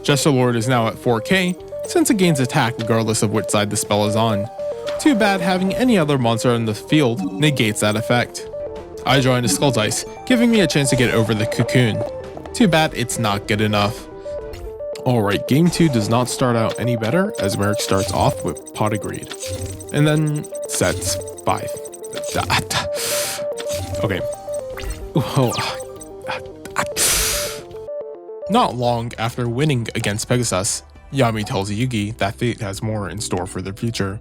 Jester Lord is now at 4k, since it gains attack regardless of which side the spell is on. Too bad having any other monster in the field negates that effect. I draw into Skull Dice, giving me a chance to get over the Cocoon. Too bad it's not good enough. Alright, game 2 does not start out any better, as Marik starts off with Pot of Greed. And then sets 5. Okay. Not long after winning against Pegasus, Yami tells Yugi that fate has more in store for their future.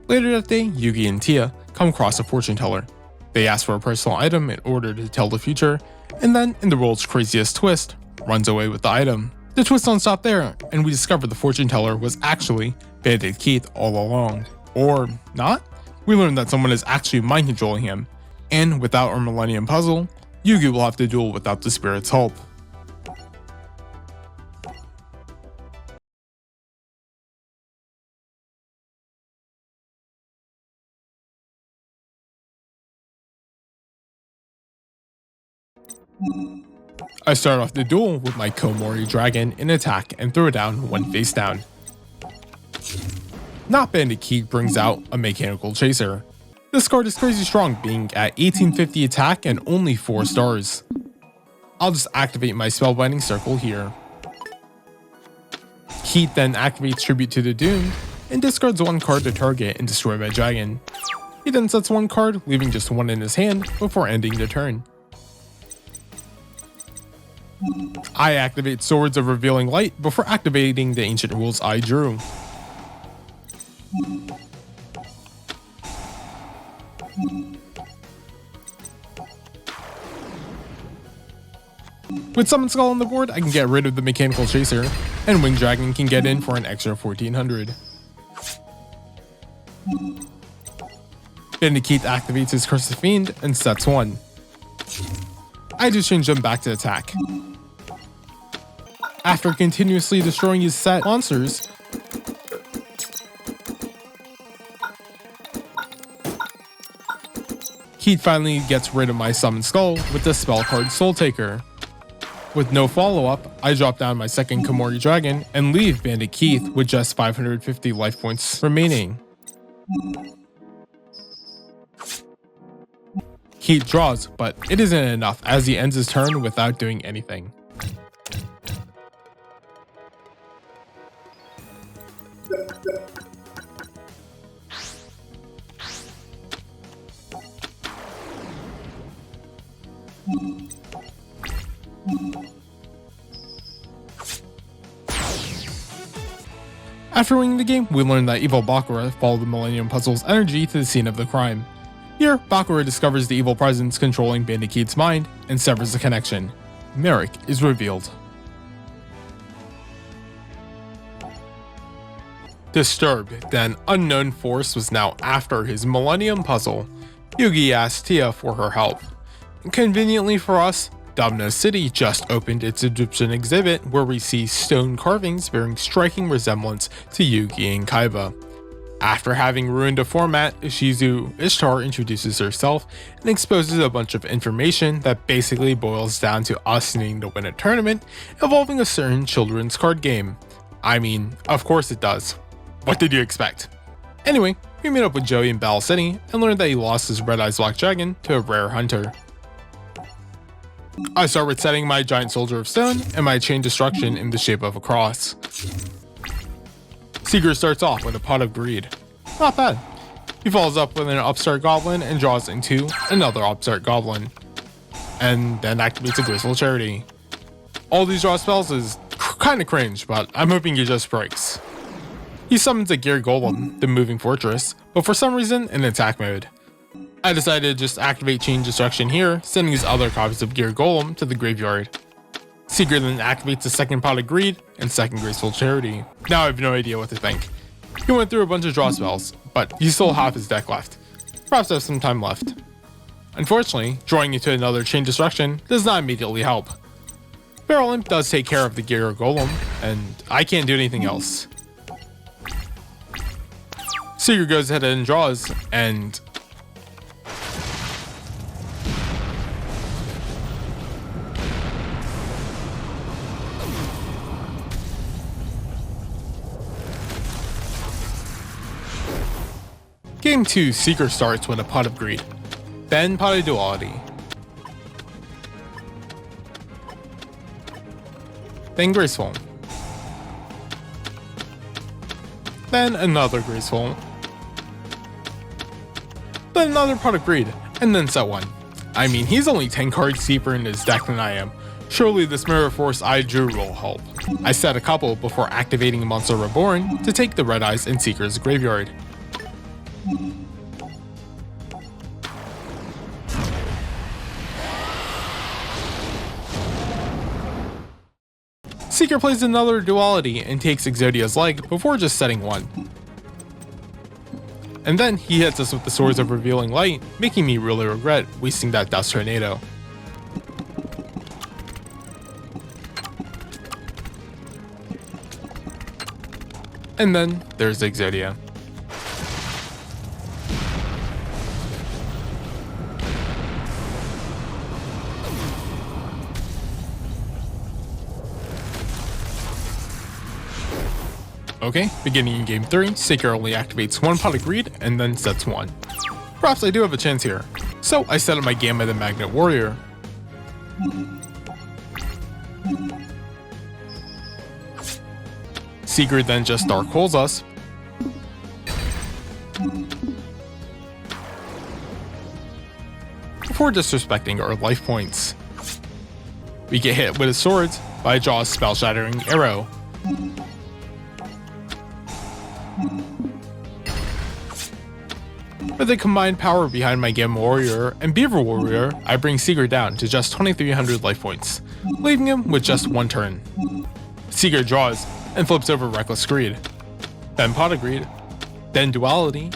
Later that day, Yugi and Tia come across a fortune teller. They ask for a personal item in order to tell the future, and then, in the world's craziest twist, runs away with the item. The twist don't stop there, and we discover the fortune teller was actually Bandit Keith all along. Or not? We learn that someone is actually mind controlling him, and without our Millennium Puzzle, Yugi will have to duel without the spirit's help. I start off the duel with my Komori Dragon in attack and throw it down one face down. Not Bandit Keith brings out a Mechanical Chaser. This card is crazy strong, being at 1850 attack and only 4 stars. I'll just activate my Spellbinding Circle here. Keith then activates Tribute to the Doomed and discards 1 card to target and destroy my dragon. He then sets 1 card, leaving just 1 in his hand before ending the turn. I activate Swords of Revealing Light before activating the ancient rules I drew. With Summon Skull on the board, I can get rid of the Mechanical Chaser, and Winged Dragon can get in for an extra 1400. Bandit Keith activates his Curse of Fiend and sets 1. I just change them back to attack. After continuously destroying his set monsters, Keith finally gets rid of my Summon Skull with the spell card Soul Taker. With no follow-up, I drop down my second Komori Dragon and leave Bandit Keith with just 550 life points remaining. Keith draws, but it isn't enough as he ends his turn without doing anything. After winning the game, we learn that evil Bakura followed the Millennium Puzzle's energy to the scene of the crime. Here, Bakura discovers the evil presence controlling Bandit Keith's mind and severs the connection. Marik is revealed. Disturbed that an unknown force was now after his Millennium Puzzle, Yugi asks Tia for her help. Conveniently for us, Domino City just opened its Egyptian exhibit where we see stone carvings bearing striking resemblance to Yugi and Kaiba. After having ruined a format, Ishizu Ishtar introduces herself and exposes a bunch of information that basically boils down to us needing to win a tournament involving a certain children's card game. I mean, of course it does. What did you expect? Anyway, we meet up with Joey in Battle City and learn that he lost his Red Eyes Black Dragon to a rare hunter. I start with setting my Giant Soldier of Stone and my Chain Destruction in the shape of a cross. Seeker starts off with a Pot of Greed. Not bad. He follows up with an Upstart Goblin and draws into another Upstart Goblin. And then activates a Graceful Charity. All these draw spells is kinda cringe, but I'm hoping he just breaks. He summons a Gear Golem, the Moving Fortress, but for some reason in attack mode. I decided to just activate Chain Destruction here, sending his other copies of Gear Golem to the graveyard. Seeker then activates the second Pot of Greed and second Graceful Charity. Now I have no idea what to think. He went through a bunch of draw spells, but he still has his deck left. Perhaps has some time left. Unfortunately, drawing into another Chain Destruction does not immediately help. Barrel Imp does take care of the Gear Golem, and I can't do anything else. Seeker goes ahead and draws, and Game 2, Seeker starts with a Pot of Greed, then Pot of Duality, then Graceful, then another Graceful, then another Pot of Greed, and then set 1. I mean, he's only 10 cards deeper in his deck than I am. Surely this Mirror Force I drew will help. I set a couple before activating Monster Reborn to take the Red Eyes in Seeker's graveyard. Seeker plays another Duality and takes Exodia's leg before just setting 1. And then he hits us with the Swords of Revealing Light, making me really regret wasting that Dust Tornado. And then there's Exodia. Okay, beginning in game 3, Seeker only activates 1 Pot of Greed and then sets 1. Perhaps I do have a chance here. So I set up my Gamma the Magnet Warrior. Seeker then just Dark Holes us. Before disrespecting our life points. We get hit with his swords, but I draw a Spell Shattering Arrow. With the combined power behind my Gamma Warrior and Beaver Warrior, I bring Seeker down to just 2300 life points, leaving him with just 1 turn. Seeker draws and flips over Reckless Greed, then Pot of Greed, then Duality,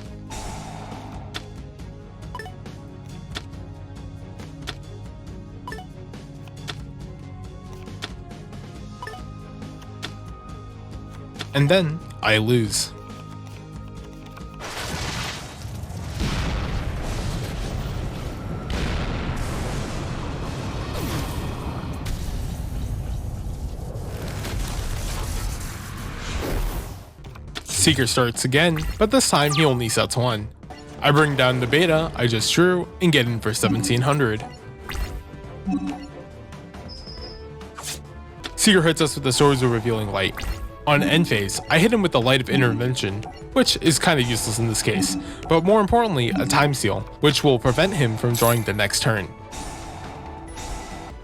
and then I lose. Seeker starts again, but this time he only sets 1. I bring down the beta I just drew and get in for 1700. Seeker hits us with the Swords of Revealing Light. On end phase, I hit him with the Light of Intervention, which is kinda useless in this case, but more importantly, a Time Seal, which will prevent him from drawing the next turn.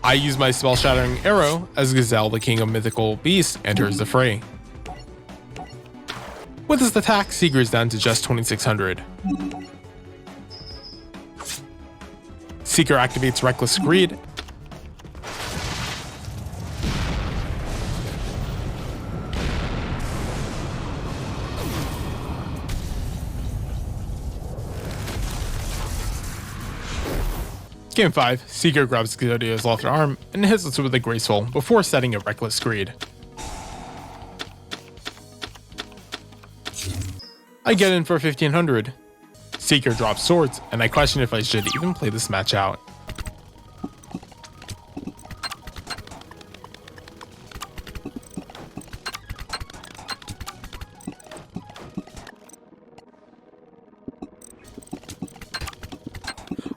I use my Spell Shattering Arrow as Gazelle, the King of Mythical Beasts, enters the fray. With his attack, Seeker is down to just 2600. Seeker activates Reckless Greed. Game 5, Seeker grabs Exodia's left arm and hits us with a Graceful before setting a Reckless Greed. I get in for 1500. Seeker drops swords, and I question if I should even play this match out.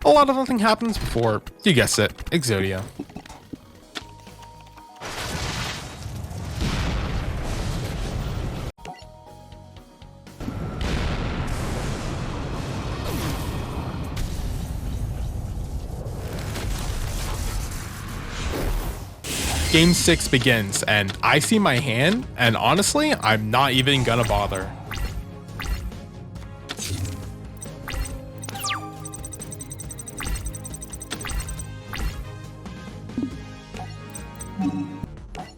A lot of nothing happens before, you guessed it, Exodia. Game 6 begins, and I see my hand, and honestly, I'm not even gonna bother.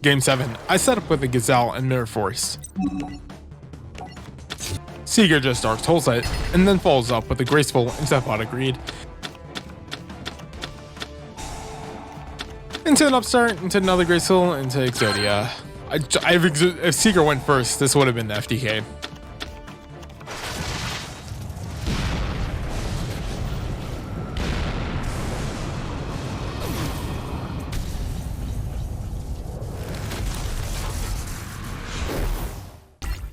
Game 7, I set up with a Gazelle and Mirror Force. Seeker just Dark Souls it, and then follows up with a Graceful into Pot of Greed. Into an Upstart, into another Graceful, into Exodia. If Seeker went first, this would have been the FTK.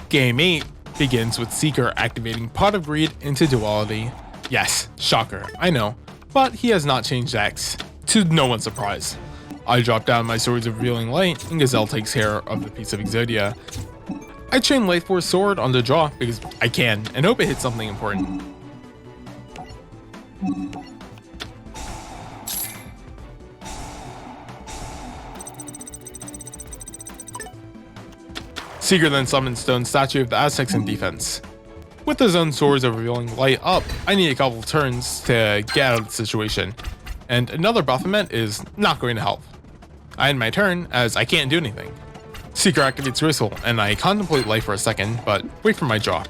Game 8, begins with Seeker activating Pot of Greed into Duality. Yes, shocker, I know, but he has not changed X, to no one's surprise. I drop down my Swords of Revealing Light, and Gazelle takes care of the piece of Exodia. I chain Light Force Sword on the draw because I can, and hope it hits something important. Seeker then summons Stone Statue of the Aztecs in defense. With his own Swords of Revealing Light up, I need a couple turns to get out of the situation, and another Baphomet is not going to help. I end my turn as I can't do anything. Seeker activates Graceful, and I contemplate life for a second, but wait for my draw.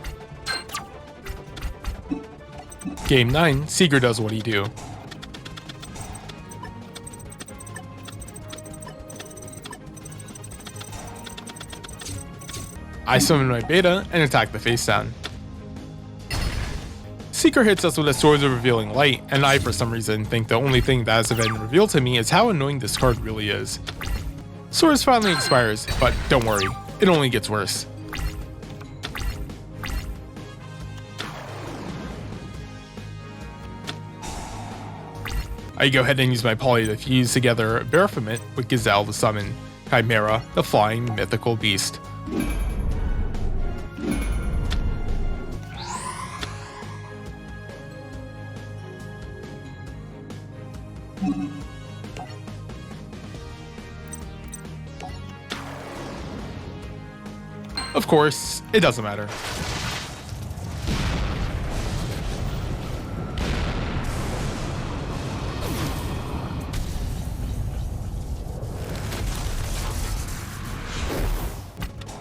Game 9, Seeker does what he do. I summon my Beta and attack the face down. Seeker hits us with a Swords of Revealing Light, and I for some reason think the only thing that has been revealed to me is how annoying this card really is. Swords finally expires, but don't worry, it only gets worse. I go ahead and use my Poly to fuse together Baphomet with Gazelle to summon Chimera, the flying mythical beast. Of course, it doesn't matter.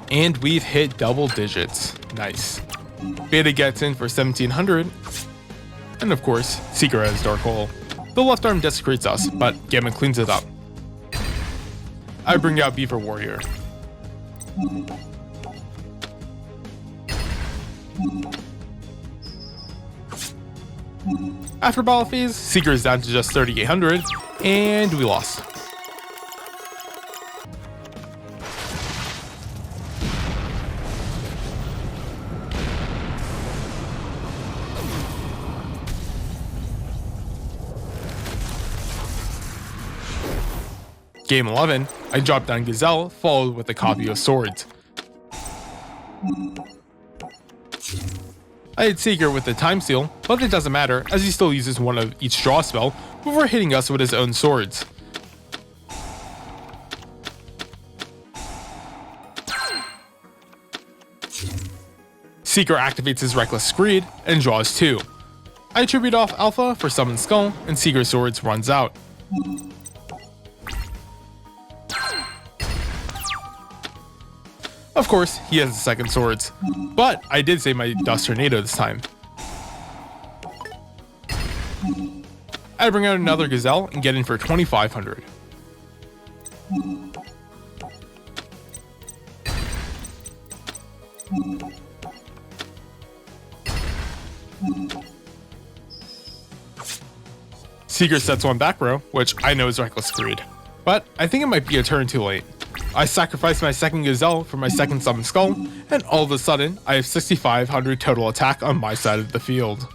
And we've hit double digits. Nice. Beta gets in for 1700. And of course, Seeker has Dark Hole. The left arm desecrates us, but Gamma cleans it up. I bring out Beaver Warrior. After battle phase, Seeker is down to just 3800, and we lost. Game 11, I drop down Gazelle, followed with a copy of Swords. I hit Seeker with the Time Seal, but it doesn't matter as he still uses one of each draw spell before hitting us with his own swords. Seeker activates his Reckless Greed and draws 2. I tribute off Alpha for Summon Skull, and Seeker's Swords runs out. Of course, he has the second Swords, but I did save my Dust Tornado this time. I bring out another Gazelle and get in for 2500. Seeker sets one back row, which I know is Reckless Greed, but I think it might be a turn too late. I sacrifice my second Gazelle for my second Summon Skull, and all of a sudden, I have 6500 total attack on my side of the field.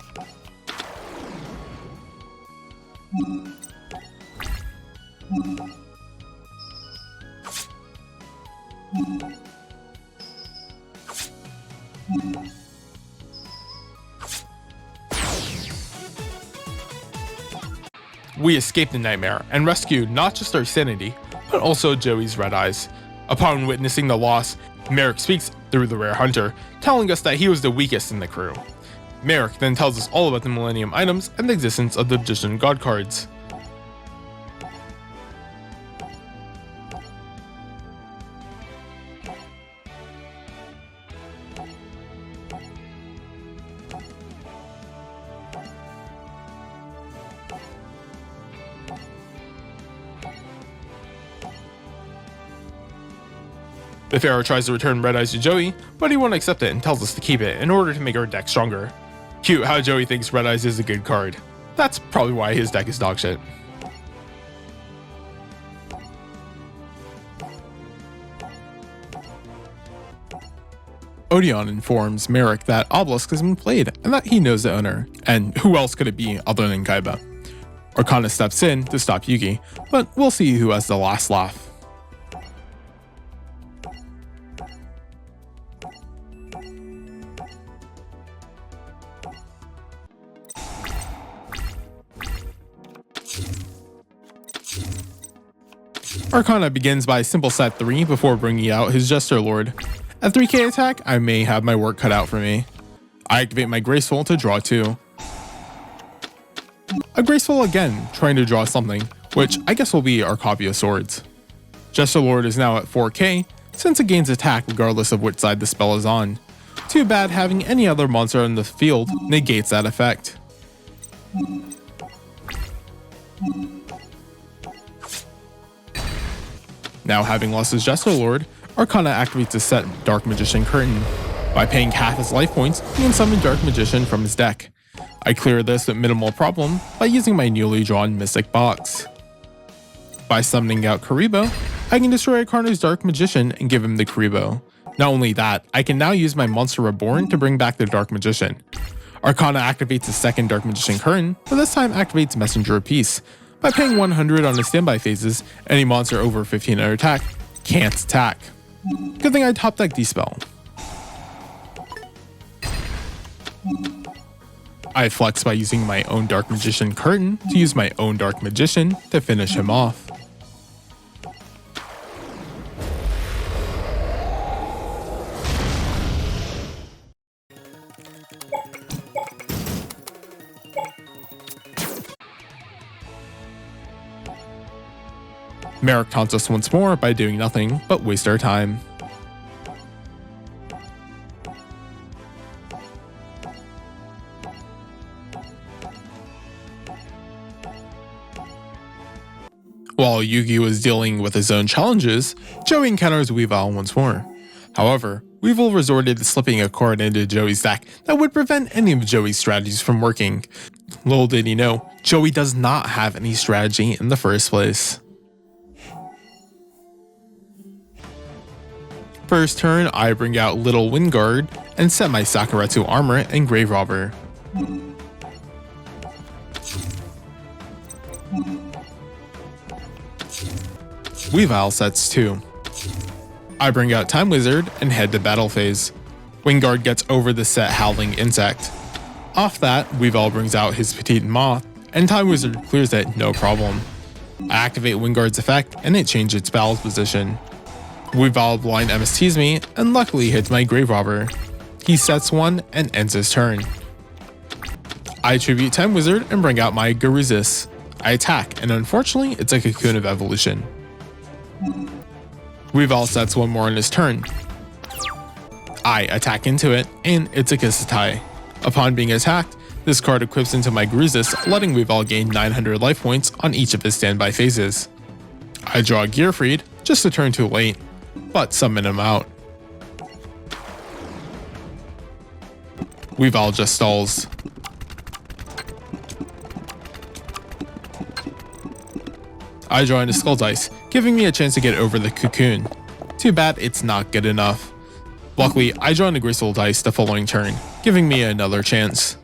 We escape the nightmare and rescue not just our sanity, but also Joey's red eyes. Upon witnessing the loss, Marik speaks through the rare hunter, telling us that he was the weakest in the crew. Marik then tells us all about the Millennium items and the existence of the Magician God cards. The Pharaoh tries to return Red Eyes to Joey, but he won't accept it and tells us to keep it in order to make our deck stronger. Cute how Joey thinks Red Eyes is a good card. That's probably why his deck is dogshit. Odion informs Marik that Obelisk has been played and that he knows the owner, and who else could it be other than Kaiba? Arkana steps in to stop Yugi, but we'll see who has the last laugh. Arkana begins by simple set 3 before bringing out his Jester Lord. At 3k attack, I may have my work cut out for me. I activate my Graceful to draw 2. A Graceful again, trying to draw something, which I guess will be our copy of Swords. Jester Lord is now at 4k, since it gains attack regardless of which side the spell is on. Too bad having any other monster in the field negates that effect. Now having lost his Jester Lord, Arkana activates his set Dark Magician Curtain. By paying half his life points, he can summon Dark Magician from his deck. I clear this with minimal problem by using my newly drawn Mystic Box. By summoning out Karibo, I can destroy Arkana's Dark Magician and give him the Karibo. Not only that, I can now use my Monster Reborn to bring back the Dark Magician. Arkana activates his second Dark Magician Curtain, but this time activates Messenger of Peace. By paying 100 on his standby phases, any monster over 1500 attack can't attack. Good thing I top deck Dispel. I flex by using my own Dark Magician Curtain to use my own Dark Magician to finish him off. Marik taunts us once more by doing nothing but waste our time. While Yugi was dealing with his own challenges, Joey encounters Weevil once more. However, Weevil resorted to slipping a card into Joey's deck that would prevent any of Joey's strategies from working. Little did he know, Joey does not have any strategy in the first place. First turn, I bring out Little Windguard and set my Sakuretsu Armor and Grave Robber. Weevil sets 2. I bring out Time Wizard and head to battle phase. Windguard gets over the set Howling Insect. Off that, Weevil brings out his Petite Moth, and Time Wizard clears it no problem. I activate Windguard's effect and it changes its battle position. Weevil blind MSTs me and luckily hits my Grave Robber. He sets 1 and ends his turn. I tribute Time Wizard and bring out my Garuzis. I attack and unfortunately it's a Cocoon of Evolution. Weevil sets 1 more on his turn. I attack into it and it's a Kisatai. Upon being attacked, this card equips into my Garuzis, letting Weevil gain 900 life points on each of his standby phases. I draw Gearfried just a turn too late, but summon him out. Weevil just stalls. I draw into Skull Dice, giving me a chance to get over the Cocoon. Too bad it's not good enough. Luckily, I draw into Graceful Dice the following turn, giving me another chance.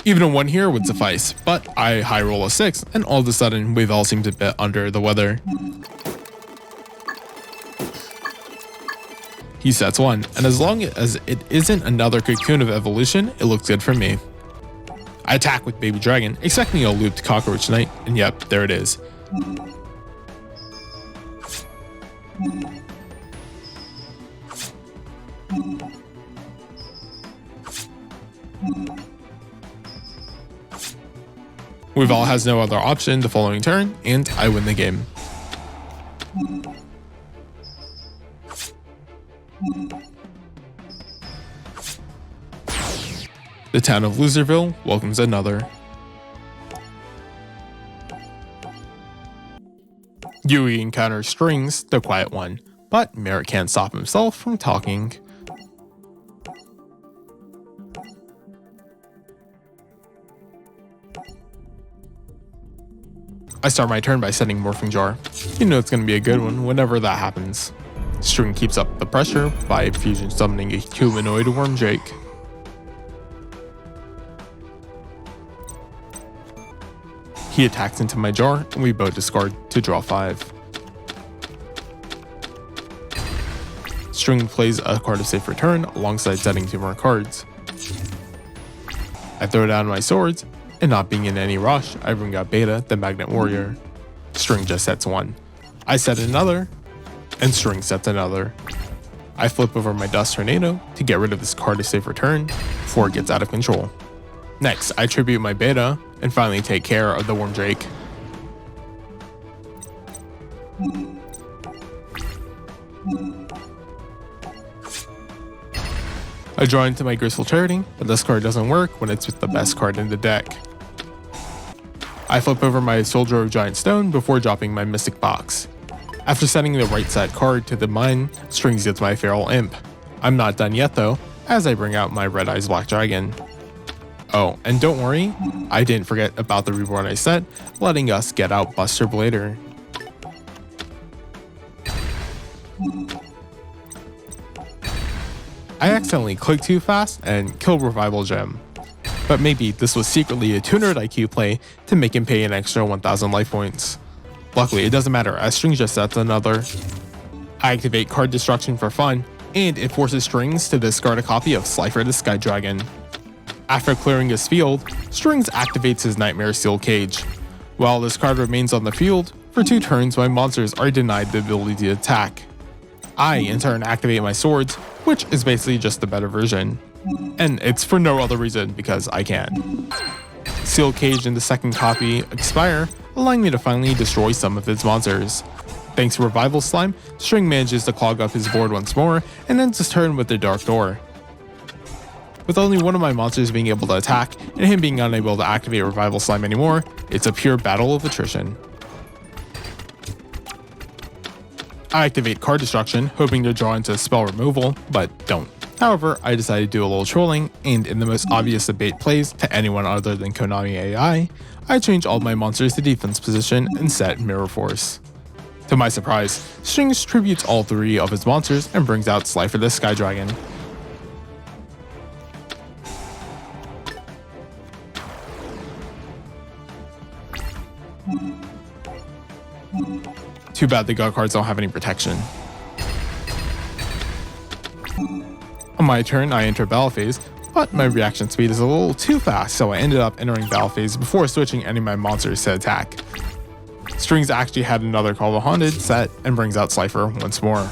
Even a 1 here would suffice, but I high roll a 6 and all of a sudden Weevil seems a bit under the weather. He sets 1, and as long as it isn't another Cocoon of Evolution, it looks good for me. I attack with Baby Dragon, expecting a looped Cockroach Knight, and yep, there it is. Weevil has no other option the following turn, and I win the game. The town of Loserville welcomes another. Yugi encounters Strings, the quiet one, but Marik can't stop himself from talking. I start my turn by setting Morphing Jar. You know it's going to be a good one whenever that happens. String keeps up the pressure by fusion summoning a humanoid worm drake. He attacks into my jar, and we both discard to draw 5. String plays a card of safe return alongside setting 2 more cards. I throw down my swords, and not being in any rush, I bring out Beta, the Magnet Warrior. String just sets 1. I set another, and String sets another. I flip over my Dust Tornado to get rid of this card of safe return before it gets out of control. Next, I tribute my Beta and finally take care of the Worm Drake. I draw into my Graceful Charity, but this card doesn't work when it's with the best card in the deck. I flip over my Soldier of Giant Stone before dropping my Mystic Box. After setting the right side card to the mine, Strings gets my Feral Imp. I'm not done yet though, as I bring out my Red Eyes Black Dragon. Oh, and don't worry, I didn't forget about the Reborn I set, letting us get out Buster Blader. I accidentally clicked too fast and killed Revival Gem. But maybe this was secretly a 200 IQ play to make him pay an extra 1000 life points. Luckily, it doesn't matter as Strings just sets another. I activate Card Destruction for fun, and it forces Strings to discard a copy of Slifer the Sky Dragon. After clearing his field, Strings activates his Nightmare Steel Cage. While this card remains on the field, for 2 turns my monsters are denied the ability to attack. I in turn activate my swords, which is basically just the better version. And it's for no other reason because I can. Steel Cage and the second copy expire, allowing me to finally destroy some of his monsters. Thanks to Revival Slime, String manages to clog up his board once more and ends his turn with the Dark Door. With only one of my monsters being able to attack and him being unable to activate Revival Slime anymore, it's a pure battle of attrition. I activate Card Destruction, hoping to draw into spell removal, but don't. However, I decided to do a little trolling, and in the most obvious debate plays to anyone other than Konami AI, I change all my monsters to defense position and set Mirror Force. To my surprise, Strings tributes all 3 of his monsters and brings out Slifer the Sky Dragon. Too bad the god cards don't have any protection. On my turn, I enter battle phase, but my reaction speed is a little too fast, so I ended up entering battle phase before switching any of my monsters to attack. Strings actually had another Call of the Haunted set and brings out Slifer once more.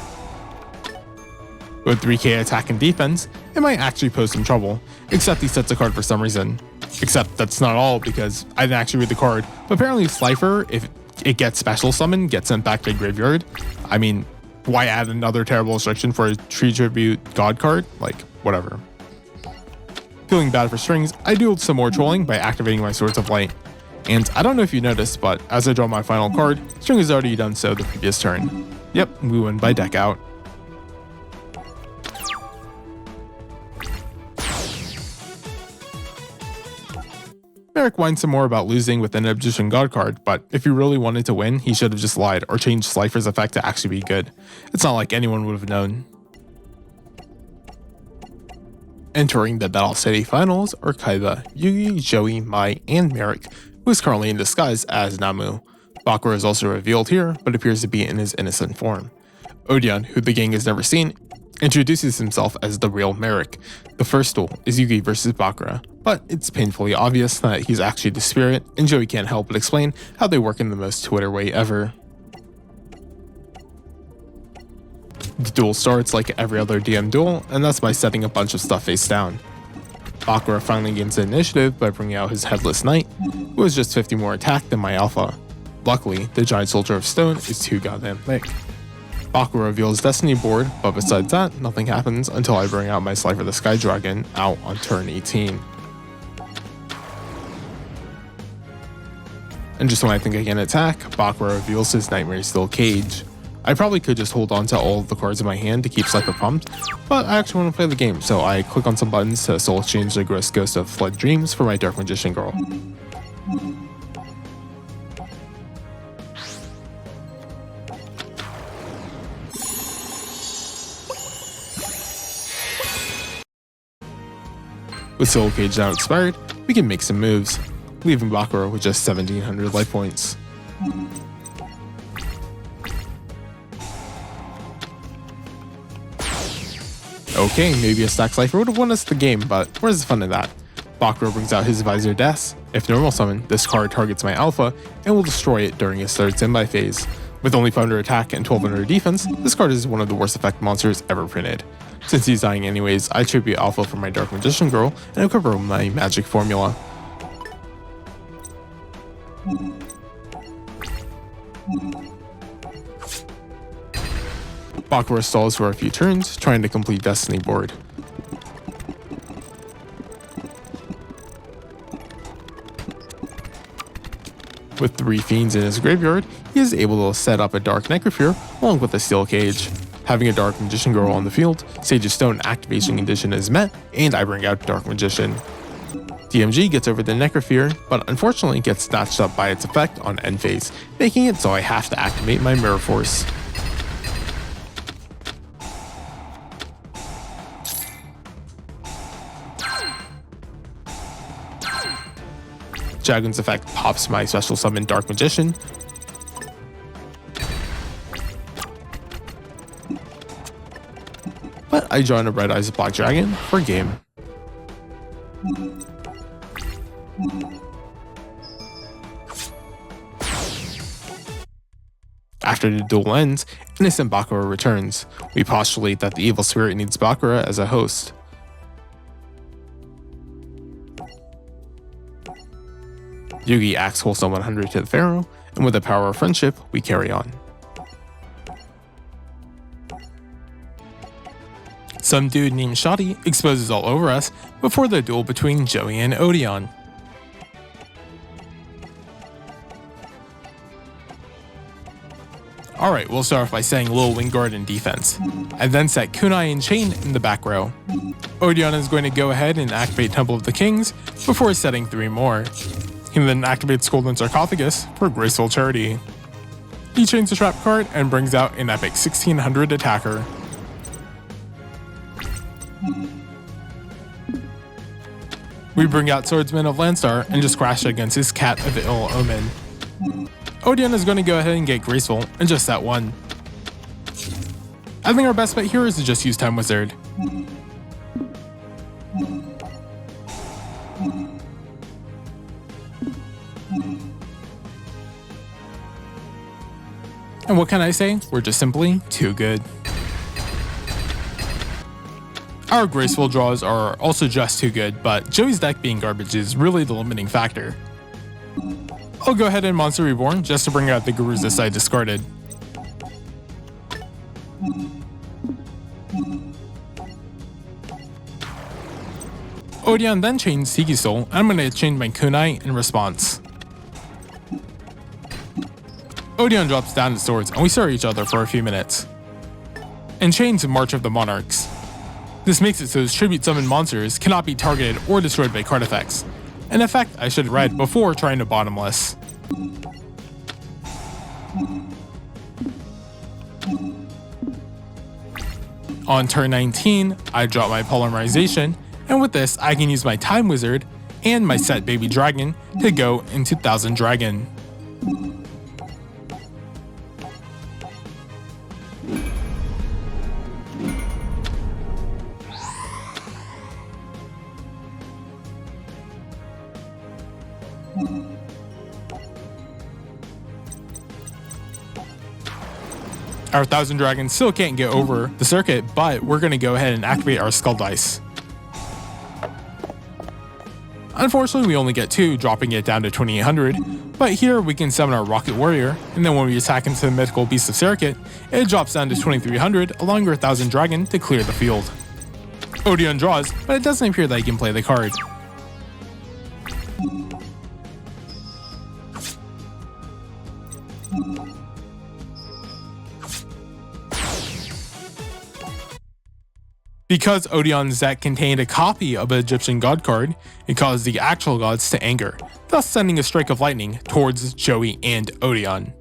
With 3k attack and defense, it might actually pose some trouble, except he sets a card for some reason. Except that's not all, because I didn't actually read the card, but apparently Slifer, if it gets special summoned, gets sent back to the graveyard. I mean, why add another terrible restriction for a Tree Tribute God card? Like, whatever. Feeling bad for Strings, I do some more trolling by activating my Swords of Light. And I don't know if you noticed, but as I draw my final card, String has already done so the previous turn. Yep, we win by deck out. Marik whines some more about losing with an Egyptian God card, but if he really wanted to win, he should have just lied or changed Slifer's effect to actually be good. It's not like anyone would have known. Entering the Battle City Finals are Kaiba, Yugi, Joey, Mai, and Marik, who is currently in disguise as Namu. Bakura is also revealed here, but appears to be in his innocent form. Odion, who the gang has never seen, introduces himself as the real Marik. The first duel is Yugi versus Bakura, but it's painfully obvious that he's actually the spirit, and Joey can't help but explain how they work in the most Twitter way ever. The duel starts like every other DM duel, and that's by setting a bunch of stuff face down. Bakura finally gains the initiative by bringing out his Headless Knight, who has just 50 more attack than my alpha. Luckily, the Giant Soldier of Stone is too goddamn thick. Bakura reveals Destiny board, but besides that, nothing happens until I bring out my Slifer the Sky Dragon out on turn 18. And just when I think I can attack, Bakura reveals his Nightmare Steel Cage. I probably could just hold on to all of the cards in my hand to keep Slifer pumped, but I actually want to play the game, so I click on some buttons to soul exchange the Gross Ghost of Fled Dreams for my Dark Magician Girl. With Soul Cage now expired, we can make some moves, leaving Bakura with just 1700 life points. Okay, maybe a Stacks Life would have won us the game, but where's the fun in that? Bakura brings out his Visor Death. If normal summon, this card targets my Alpha and will destroy it during its third standby phase. With only 500 attack and 1200 defense, this card is one of the worst effect monsters ever printed. Since he's dying anyways, I tribute Alpha for my Dark Magician Girl and equip her with my magic formula. Bakura stalls for a few turns, trying to complete Destiny board. With 3 Fiends in his graveyard, he is able to set up a Dark Necrophore along with a Steel Cage. Having a Dark Magician Girl on the field, Sage's Stone activation condition is met, and I bring out Dark Magician. DMG gets over the Necrophore, but unfortunately gets snatched up by its effect on end phase, making it so I have to activate my Mirror Force. Jagun's effect pops my special summon Dark Magician. But I join a Red Eyes Black Dragon for game. After the duel ends, innocent Bakura returns. We postulate that the evil spirit needs Bakura as a host. Yugi acts wholesome 100 to the Pharaoh, and with the power of friendship, we carry on. Some dude named Shoddy exposes all over us before the duel between Joey and Odion. Alright, we'll start off by setting Lil Wingard in defense. I then set Kunai and Chain in the back row. Odion is going to go ahead and activate Temple of the Kings before setting 3 more. He then activates Golden Sarcophagus for Graceful Charity. He chains the trap card and brings out an epic 1600 attacker. We bring out Swordsman of Landstar and just crash against his Cat of Ill Omen. Odion is going to go ahead and get Graceful and just set 1. I think our best bet here is to just use Time Wizard. And what can I say? We're just simply too good. Our graceful draws are also just too good, but Joey's deck being garbage is really the limiting factor. I'll go ahead and Monster Reborn just to bring out the Garuzas I discarded. Odion then chains Tiki Soul, and I'm going to chain my Kunai in response. Odion drops down his swords, and we stare at each other for a few minutes. And chains March of the Monarchs. This makes it so his tribute summoned monsters cannot be targeted or destroyed by card effects, an effect I should have read before trying to bottomless. On turn 19, I drop my Polymerization, and with this I can use my Time Wizard and my set Baby Dragon to go into Thousand Dragon. Our Thousand Dragons still can't get over the circuit, but we're going to go ahead and activate our Skull Dice. Unfortunately, we only get 2, dropping it down to 2800, but here we can summon our Rocket Warrior, and then when we attack into the Mythical Beast of Circuit, it drops down to 2300, allowing our Thousand Dragon to clear the field. Odion draws, but it doesn't appear that he can play the card. Because Odion's deck contained a copy of an Egyptian god card, it caused the actual gods to anger, thus sending a strike of lightning towards Joey and Odion.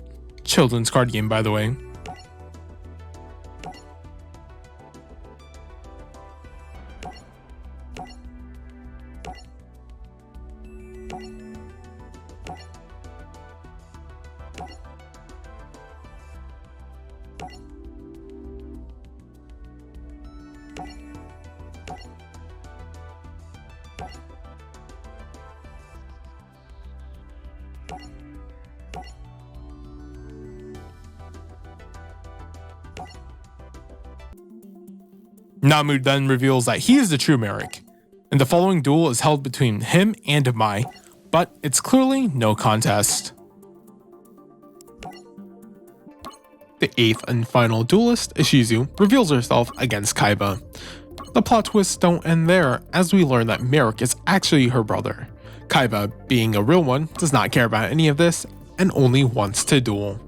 Children's card game, by the way. Namu then reveals that he is the true Marik, and the following duel is held between him and Mime, but it's clearly no contest. The 8th and final duelist, Ishizu, reveals herself against Kaiba. The plot twists don't end there, as we learn that Marik is actually her brother. Kaiba, being a real one, does not care about any of this, and only wants to duel.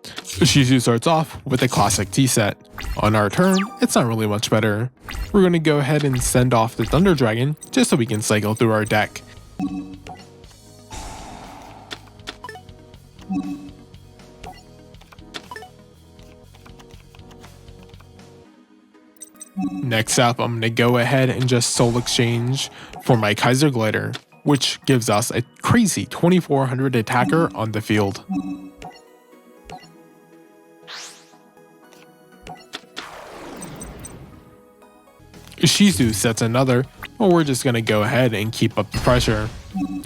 Ishizu starts off with a classic T-set. On our turn, it's not really much better. We're going to go ahead and send off the Thunder Dragon, just so we can cycle through our deck. Next up, I'm going to go ahead and just soul exchange for my Kaiser Glider, which gives us a crazy 2400 attacker on the field. Ishizu sets another, but we're just going to go ahead and keep up the pressure.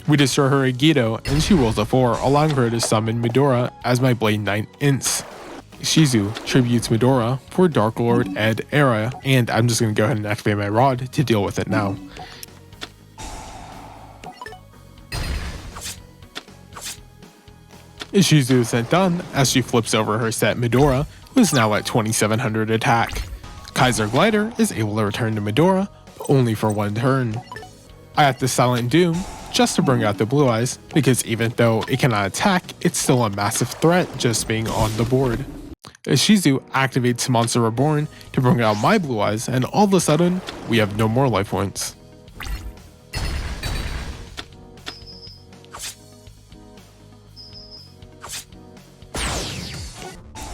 We destroy her yugioh, and she rolls a 4, allowing her to summon Midora as my Blade Knight Ints. Ishizu tributes Midora for Dark Lord Ed era, and I'm just going to go ahead and activate my rod to deal with it now. Ishizu isn't done as she flips over her set Midora, who is now at 2700 attack. Kaiser Glider is able to return to Midora, but only for one turn. I have to Silent Doom just to bring out the Blue Eyes, because even though it cannot attack, it's still a massive threat just being on the board. Ishizu activates Monster Reborn to bring out my Blue Eyes, and all of a sudden, we have no more life points.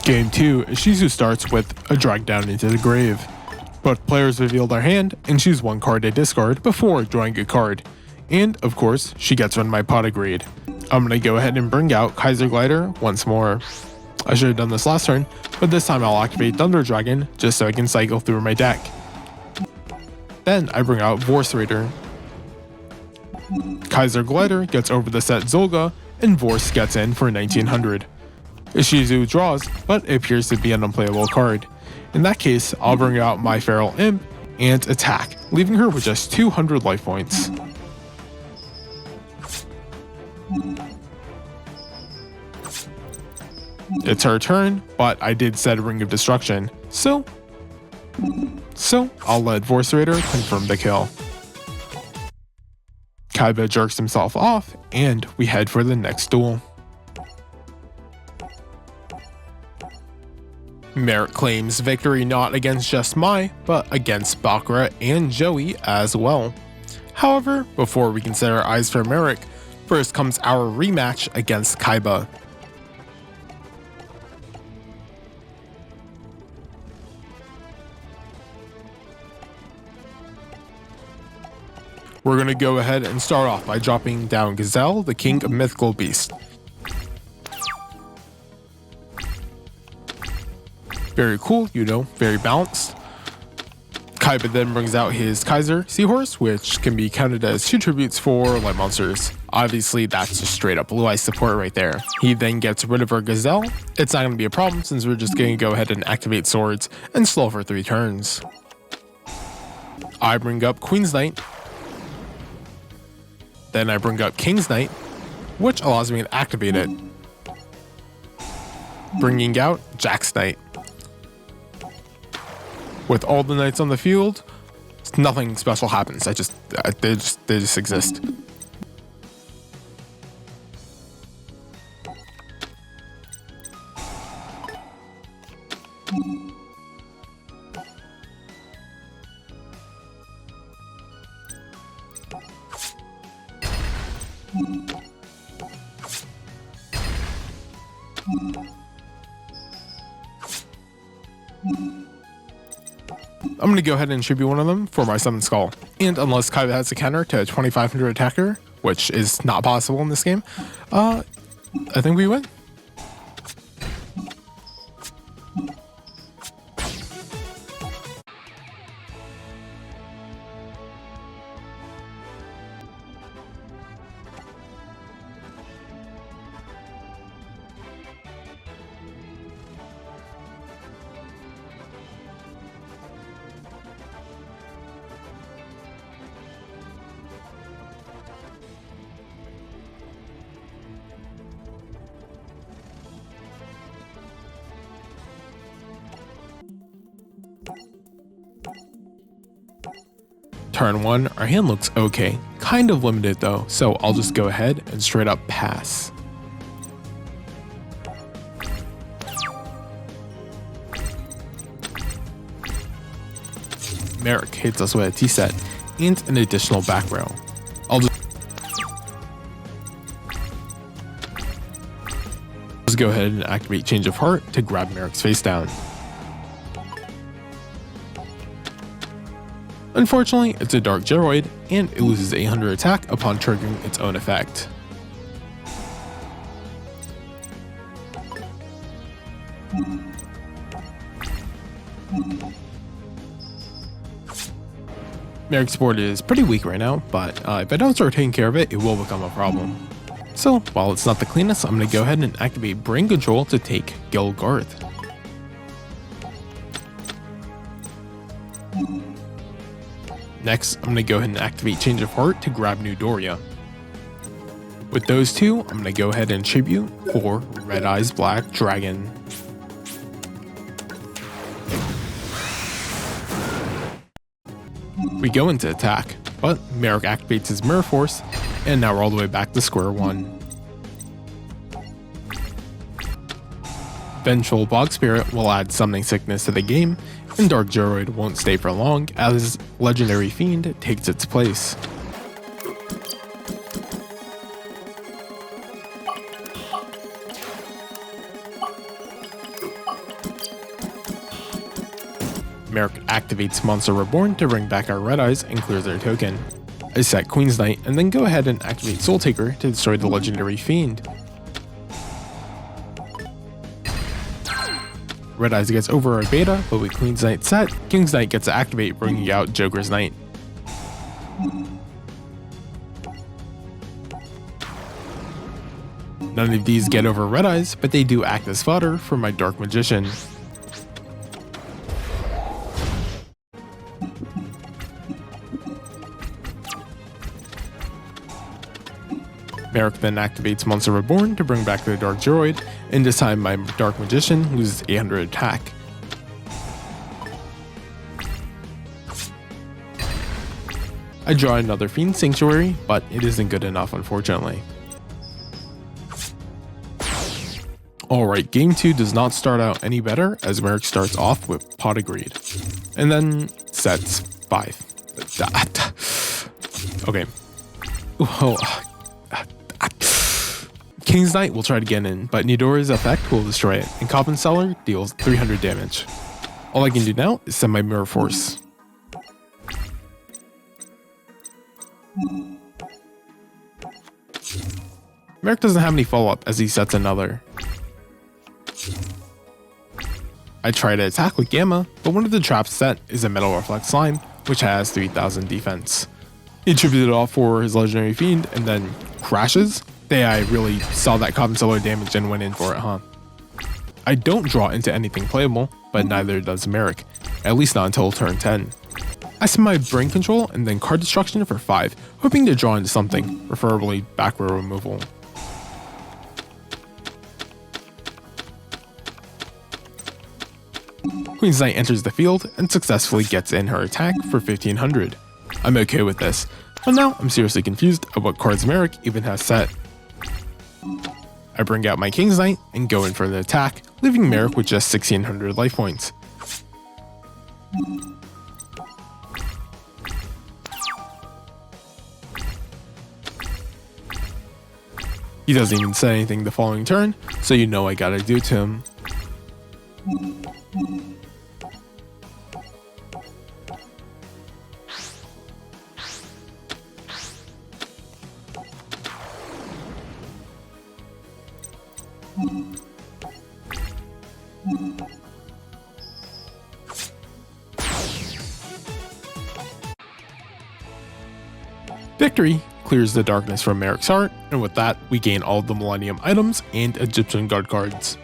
Game 2, Ishizu starts with a drag down into the grave. Both players reveal their hand and choose one card to discard before drawing a card. And, of course, she gets run my pot agreed. I'm going to go ahead and bring out Kaiser Glider once more. I should have done this last turn, but this time I'll activate Thunder Dragon just so I can cycle through my deck. Then I bring out Vorse Raider. Kaiser Glider gets over the set Zolga, and Vorse gets in for 1900. Ishizu draws, but it appears to be an unplayable card. In that case, I'll bring out my Feral Imp and attack, leaving her with just 200 life points. It's her turn, but I did set a Ring of Destruction, so I'll let Vorse Raider confirm the kill. Kaiba jerks himself off, and we head for the next duel. Marik claims victory not against just Mai, but against Bakura and Joey as well. However, before we can set our eyes for Marik, first comes our rematch against Kaiba. We're going to go ahead and start off by dropping down Gazelle, the king of mythical beasts. Very cool, you know, very balanced. Kaiba then brings out his Kaiser Seahorse, which can be counted as 2 tributes for light monsters. Obviously, that's just straight up Blue Eye support right there. He then gets rid of our Gazelle. It's not going to be a problem since we're just going to go ahead and activate swords and slow for 3 turns. I bring up Queen's Knight. Then I bring up King's Knight, which allows me to activate it. Bringing out Jack's Knight. With all the knights on the field, nothing special happens. They just exist. I'm going to go ahead and tribute one of them for my Summon Skull. And unless Kaiba has a counter to a 2500 attacker, which is not possible in this game, I think we win. Turn 1, our hand looks okay, kind of limited though, so I'll just go ahead and straight up pass. Marik hits us with a T-set and an additional back row. I'll just go ahead and activate Change of Heart to grab Marik's face down. Unfortunately, it's a Dark Geroid, and it loses 800 attack upon triggering its own effect. Marik's board is pretty weak right now, but if I don't start taking care of it, it will become a problem. So, while it's not the cleanest, I'm going to go ahead and activate Brain Control to take Gilgarth. Next, I'm going to go ahead and activate Change of Heart to grab New Doria. With those two, I'm going to go ahead and tribute for Red Eyes Black Dragon. We go into attack, but Marik activates his Mirror Force, and now we're all the way back to square one. Vengeful Bog Spirit will add Summoning Sickness to the game, and Dark Geroid won't stay for long as Legendary Fiend takes its place. Marik activates Monster Reborn to bring back our Red Eyes and clears their token. I set Queen's Knight and then go ahead and activate Soul Taker to destroy the Legendary Fiend. Red Eyes gets over our beta, but with Queen's Knight set, King's Knight gets to activate, bringing out Joker's Knight. None of these get over Red Eyes, but they do act as fodder for my Dark Magician. Marik then activates Monster Reborn to bring back the Dark Geroid, and this time my Dark Magician loses 800 attack. I draw another Fiend Sanctuary, but it isn't good enough unfortunately. Alright, game 2 does not start out any better as Marik starts off with Pot of Greed, and then sets 5. Okay. Whoa. King's Knight will try to get in, but Nidori's effect will destroy it, and Coffin Seller deals 300 damage. All I can do now is send my Mirror Force. Marik doesn't have any follow-up as he sets another. I try to attack with Gamma, but one of the traps set is a Metal Reflect Slime, which has 3000 defense. He attributed it all for his Legendary Fiend, and then crashes. I really saw that Coffin Seller damage and went in for it, huh? I don't draw into anything playable, but neither does Marik, at least not until turn 10. I send my Brain Control and then Card Destruction for 5, hoping to draw into something, preferably back row removal. Queen's Knight enters the field and successfully gets in her attack for 1500. I'm okay with this, but now I'm seriously confused at what cards Marik even has set. I bring out my King's Knight and go in for the attack, leaving Marik with just 1600 life points. He doesn't even say anything the following turn, so you know I gotta do it to him. Victory clears the darkness from Marik's heart, and with that, we gain all of the Millennium items and Egyptian Guard cards.